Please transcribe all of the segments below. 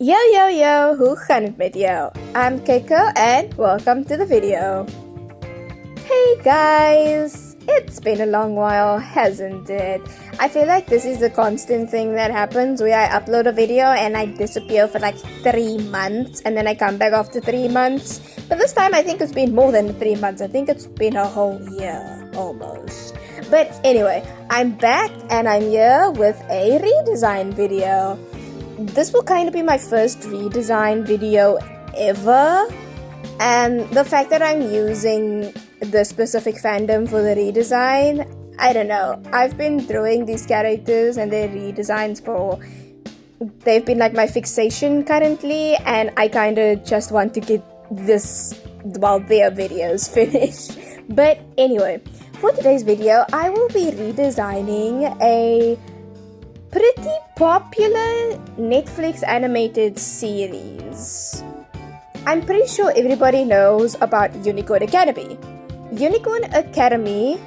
Yo yo yo, hoe gaan het met jou? I'm Keiko and welcome to the video. Hey guys, it's been a long while, hasn't it? I feel like this is the constant thing that happens where I upload a video and I disappear for like 3 months and then I come back after 3 months. But this time I think it's been more than 3 months. I think it's been a whole year almost. But anyway, I'm back and I'm here with a redesign video. This will kind of be my first redesign video ever, and the fact that I'm using the specific fandom for the redesign, I don't know. I've been drawing these characters and their redesigns they've been like my fixation currently, and I kind of just want to get their videos finished. But anyway, for today's video, I will be redesigning a pretty popular Netflix animated series. I'm pretty sure everybody knows about Unicorn Academy. Unicorn Academy,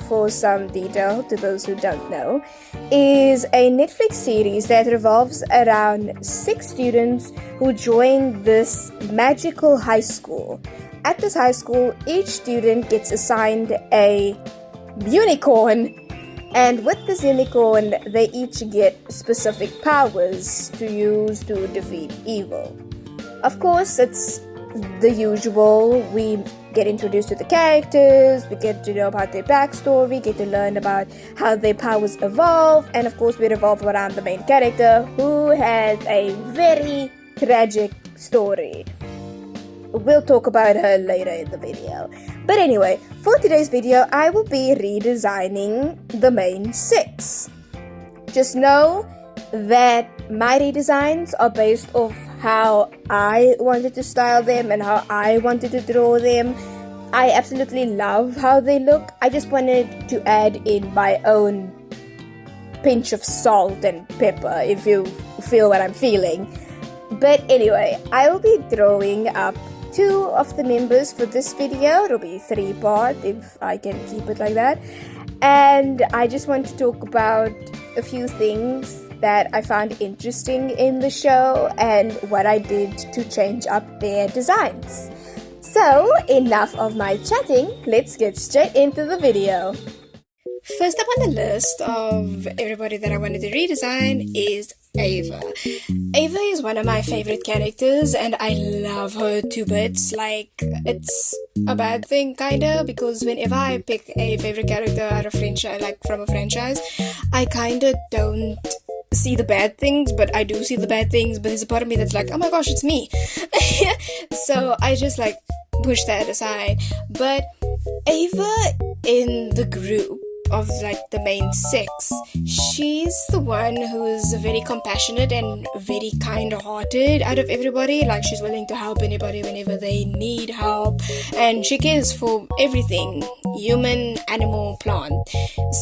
for some detail to those who don't know, is a Netflix series that revolves around 6 students who join this magical high school. At this high school, each student gets assigned a unicorn. And with this unicorn, they each get specific powers to use to defeat evil. Of course, it's the usual. We get introduced to the characters, we get to know about their backstory, get to learn about how their powers evolve, and of course we revolve around the main character who has a very tragic story. We'll talk about her later in the video. But anyway, for today's video, I will be redesigning the main 6. Just know that my redesigns are based off how I wanted to style them and how I wanted to draw them. I absolutely love how they look. I just wanted to add in my own pinch of salt and pepper, if you feel what I'm feeling. But anyway, I will be drawing up 2 of the members for this video. It'll be 3-part if I can keep it like that. And I just want to talk about a few things that I found interesting in the show and what I did to change up their designs. So, enough of my chatting, let's get straight into the video. First up on the list of everybody that I wanted to redesign is Ava. Ava is one of my favorite characters and I love her to bits. Like, it's a bad thing kinda, because whenever I pick a favorite character out of franchise, like from a franchise, I kinda don't see the bad things, but I do see the bad things, but there's a part of me that's like, oh my gosh, it's me. So I just like push that aside. But Ava in the group of like the main 6, she's the one who is very compassionate and very kind-hearted out of everybody. Like, she's willing to help anybody whenever they need help, and she cares for everything, human, animal, plant.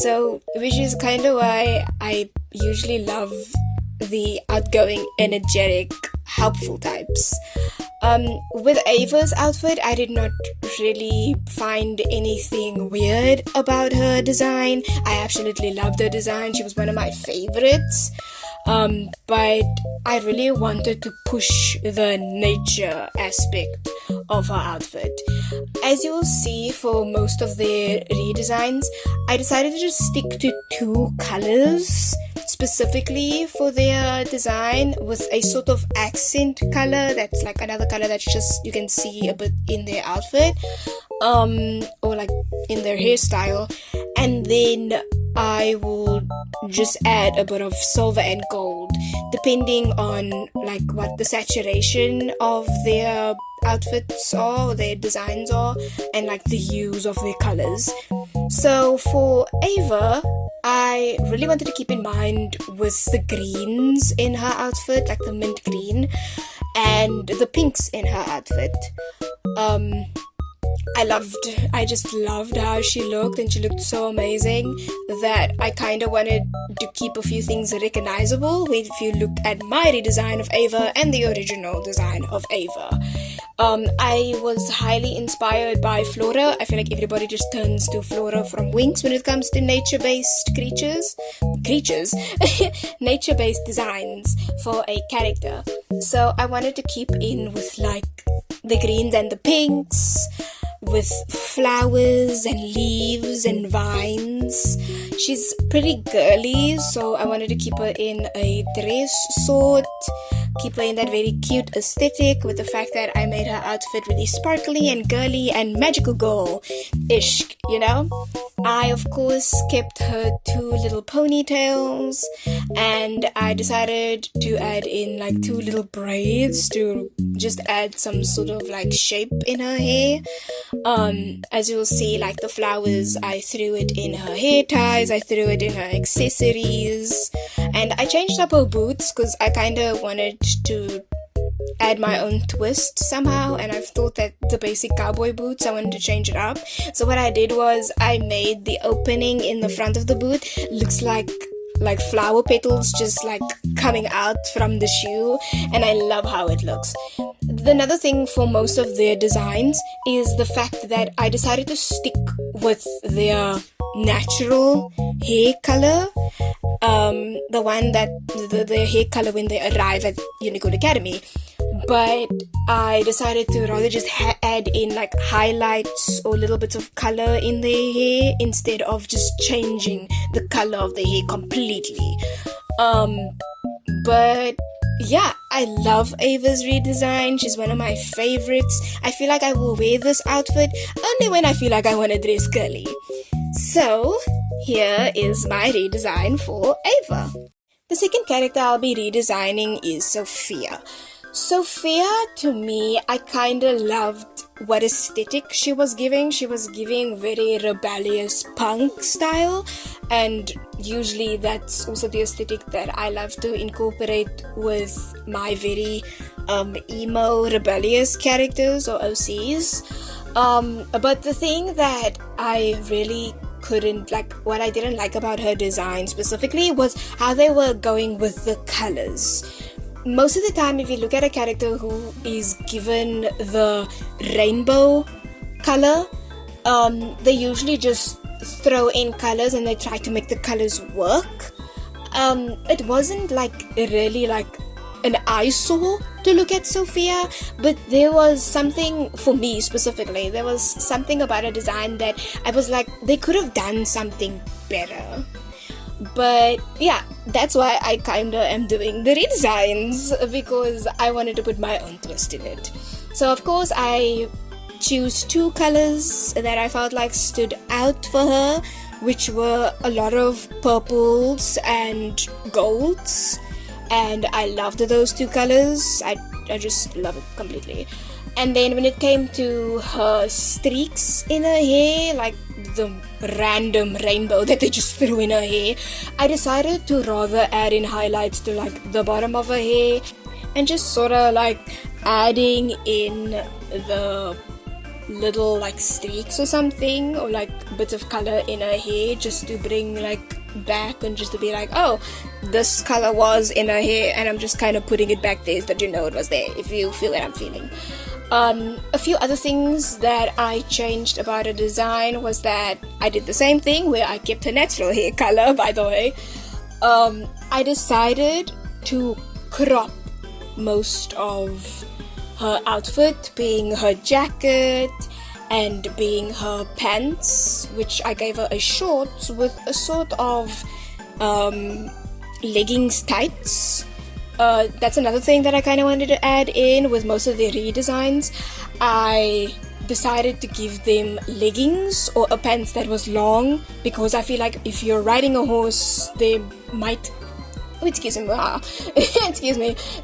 So, which is kind of why I usually love the outgoing, energetic, helpful types. With Ava's outfit, I did not really find anything weird about her design. I absolutely loved her design. She was one of my favorites. But I really wanted to push the nature aspect of her outfit. As you'll see for most of their redesigns, I decided to just stick to 2 colors specifically for their design, with a sort of accent color that's like another color that's just you can see a bit in their outfit, or like in their hairstyle, and then I will just add a bit of silver and gold depending on like what the saturation of their outfits are, or their designs are, and like the hues of their colors. So for Ava, I really wanted to keep in mind with the greens in her outfit, like the mint green, and the pinks in her outfit. I just loved how she looked, and she looked so amazing that I kind of wanted to keep a few things recognizable if you look at my redesign of Ava and the original design of Ava. I was highly inspired by Flora. I feel like everybody just turns to Flora from Winx when it comes to nature-based creatures, nature-based designs for a character. So I wanted to keep in with like the greens and the pinks, with flowers and leaves and vines. She's pretty girly, so I wanted to keep her in a dress sort, keep her in that very cute aesthetic, with the fact that I made her outfit really sparkly and girly and magical girl-ish, you know? I, of course, kept her 2 little ponytails, and I decided to add in like 2 little braids to just add some sort of like shape in her hair. As you'll see, like the flowers, I threw it in her hair ties, I threw it in her accessories, and I changed up her boots because I kind of wanted to add my own twist somehow, and I've thought that the basic cowboy boots, I wanted to change it up. So what I did was I made the opening in the front of the boot looks like flower petals just like coming out from the shoe, and I love how it looks. Another thing for most of their designs is the fact that I decided to stick with their natural hair color, the one that the hair color when they arrive at Unicode Academy, but I decided to rather just add in like highlights or little bits of color in their hair instead of just changing the color of the hair completely. But yeah, I love Ava's redesign. She's one of my favorites. I feel like I will wear this outfit only when I feel like I want to dress girly. So here is my redesign for Ava. The second character I'll be redesigning is Sophia. Sophia, to me, I kinda loved what aesthetic she was giving. She was giving very rebellious punk style, and usually that's also the aesthetic that I love to incorporate with my very emo rebellious characters or OCs. But the thing that I really what I didn't like about her design specifically was how they were going with the colors. Most of the time, if you look at a character who is given the rainbow color, they usually just throw in colors and they try to make the colors work. It wasn't really an eyesore to look at Sophia, but there was something, for me specifically, there was something about a design that I was like, they could have done something better. But yeah, that's why I kinda am doing the redesigns, because I wanted to put my own twist in it. So of course I choose 2 colors that I felt like stood out for her, which were a lot of purples and golds, and I loved those 2 colors. I just love it completely. And then when it came to her streaks in her hair, like the random rainbow that they just threw in her hair, I decided to rather add in highlights to like the bottom of her hair and just sort of like adding in the little like streaks or something, or like bits of color in her hair, just to bring like back and just to be like, oh, this color was in her hair and I'm just kind of putting it back there so that you know it was there, if you feel what I'm feeling. A few other things that I changed about her design was that I did the same thing where I kept her natural hair color, by the way. I decided to crop most of her outfit, being her jacket and being her pants, which I gave her a shorts with a sort of leggings tights. That's another thing that I kind of wanted to add in with most of the redesigns. I decided to give them leggings or a pants that was long, because I feel like if you're riding a horse, they might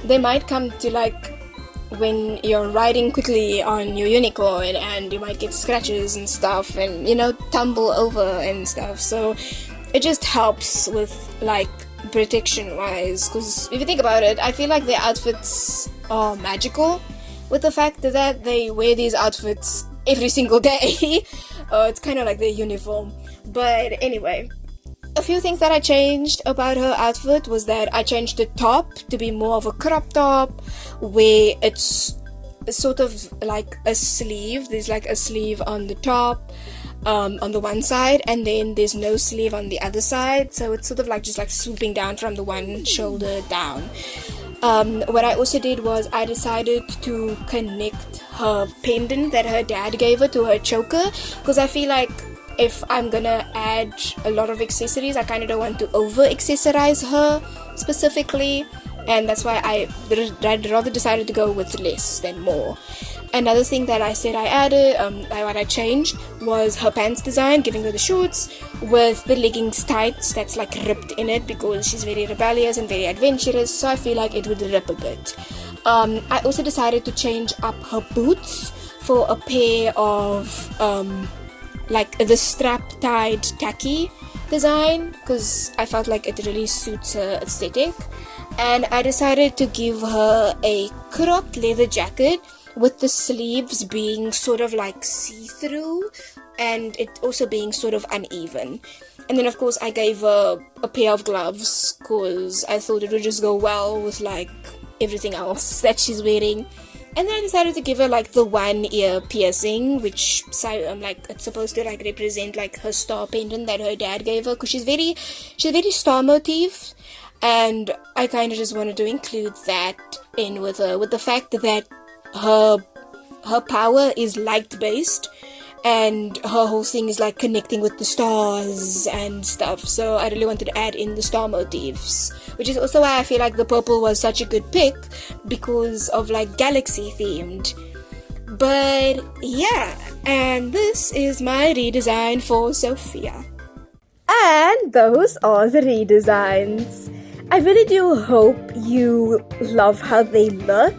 they might come to like when you're riding quickly on your unicorn, and you might get scratches and stuff, and tumble over and stuff. So it just helps with like protection wise, because if you think about it, I feel like their outfits are magical with the fact that they wear these outfits every single day. It's kind of like their uniform. But anyway, a few things that I changed about her outfit was that I changed the top to be more of a crop top, where it's sort of like a sleeve. There's like a sleeve on the top, on the one side, and then there's no sleeve on the other side, so it's sort of like just like swooping down from the one shoulder down. What I also did was I decided to connect her pendant that her dad gave her to her choker, because I feel like if I'm gonna add a lot of accessories, I kind of don't want to over accessorize her specifically, and that's why I'd rather decided to go with less than more. Another thing that I said I added, what I changed, was her pants design, giving her the shorts with the leggings tights that's like ripped in it, because she's very rebellious and very adventurous, so I feel like it would rip a bit. I also decided to change up her boots for a pair of like the strap tied tacky design, because I felt like it really suits her aesthetic. And I decided to give her a cropped leather jacket with the sleeves being sort of like see-through and it also being sort of uneven. And then of course I gave her a pair of gloves because I thought it would just go well with like everything else that she's wearing. And then I decided to give her like the one ear piercing, which like it's supposed to like represent like her star pendant that her dad gave her, because she's very star motif, and I kind of just wanted to include that in with her, with the fact that her power is light based and her whole thing is like connecting with the stars and stuff, so I really wanted to add in the star motifs, which is also why I feel like the purple was such a good pick, because of like galaxy themed. But yeah, and this is my redesign for Sophia. And those are the redesigns. I really do hope you love how they look.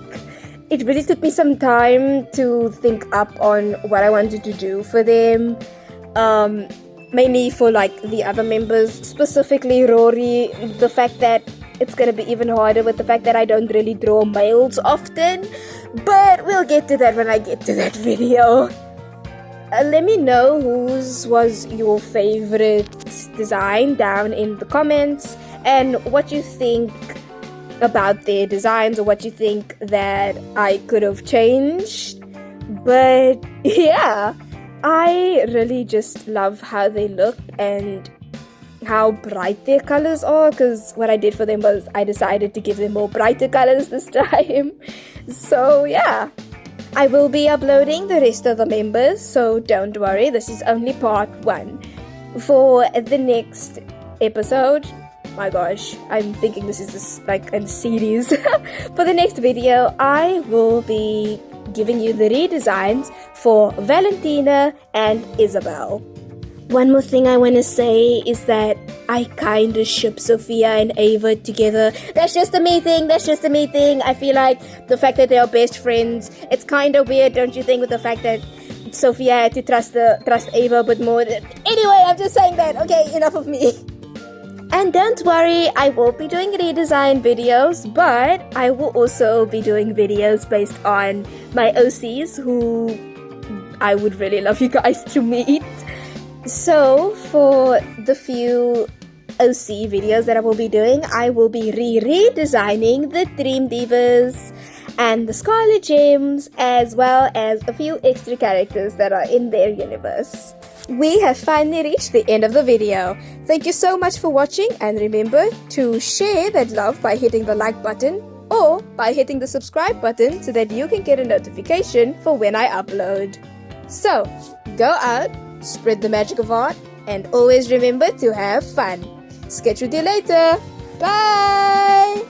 It really took me some time to think up on what I wanted to do for them. Mainly for like the other members, specifically Rory. The fact that it's gonna be even harder with the fact that I don't really draw males often. But we'll get to that when I get to that video. Let me know whose was your favorite design down in the comments, and what you think about their designs, or what you think that I could have changed. But yeah, I really just love how they look and how bright their colors are, because what I did for them was I decided to give them more brighter colors this time. So yeah, I will be uploading the rest of the members, so don't worry, this is only part 1. For the next episode, my gosh, I'm thinking this is like a series. For the next video, I will be giving you the redesigns for Valentina and Isabel. One more thing I want to say is that I kind of ship Sophia and Ava together. That's just a me thing. I feel like the fact that they are best friends, it's kind of weird, don't you think, with the fact that Sophia had to trust Ava a bit more. Anyway, I'm just saying that. Okay, enough of me. And don't worry, I will be doing redesign videos, but I will also be doing videos based on my OCs, who I would really love you guys to meet. So, for the few OC videos that I will be doing, I will be redesigning the Dream Divas and the Scarlet Gems, as well as a few extra characters that are in their universe. We have finally reached the end of the video. Thank you so much for watching, and remember to share that love by hitting the like button or by hitting the subscribe button so that you can get a notification for when I upload. So, go out, spread the magic of art, and always remember to have fun. Sketch with you later. Bye!